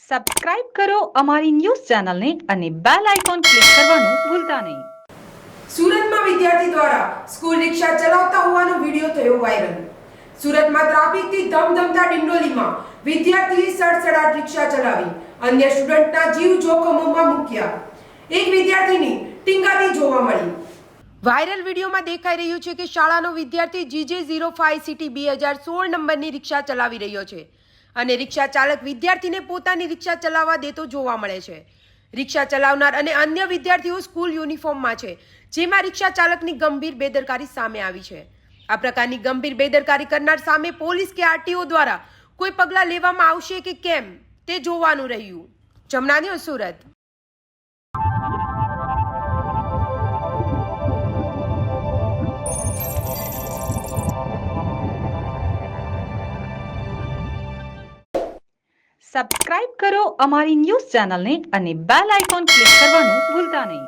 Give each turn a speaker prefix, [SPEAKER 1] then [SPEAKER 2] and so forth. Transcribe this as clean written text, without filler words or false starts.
[SPEAKER 1] Subscribe કરો અમારી news ચેનલને અને બેલ આઇકોન ક્લિક કરવાનું ભૂલતા નહીં.
[SPEAKER 2] સુરતમાં વિદ્યાર્થી દ્વારા સ્કૂલ રિક્ષા ચલાવતા હોવાનો વિડિયો થયો વાયરલ. સુરતમાં ટ્રાફિકથી ધમધમતા ડિંડોલીમાં વિદ્યાર્થીએ સડસડાટ રિક્ષા ચલાવી અન્ય સ્ટુડન્ટના જીવ જોખમમાં મૂક્યા. એક વિદ્યાર્થીની ટીંગાતી જોવા મળી. વાયરલ વિડીયોમાં દેખાઈ રહ્યું છે કે શાળાનો વિદ્યાર્થી GJ05 સિટી 2016 નંબરની રિક્ષા ચલાવી રહ્યો છે અને રિક્ષા ચાલક વિદ્યાર્થીને પોતાની રિક્ષા ચલાવવા દેતો જોવા મળે છે. રિક્ષા ચલાવનાર અને અન્ય વિદ્યાર્થીઓ સ્કૂલ યુનિફોર્મમાં છે, જેમાં રિક્ષા ચાલકની ગંભીર બેદરકારી સામે આવી છે. આ પ્રકારની ગંભીર બેદરકારી કરનાર સામે પોલીસ કે આરટીઓ દ્વારા કોઈ પગલાં લેવામાં આવશે કે કેમ તે જોવાનું રહ્યું. જમના ન્યૂઝ સુરત.
[SPEAKER 1] સબસ્ક્રાઇબ કરો અમારી ન્યૂઝ ચેનલને અને બેલ આઇકોન ક્લિક કરવાનું ભૂલતા નહીં.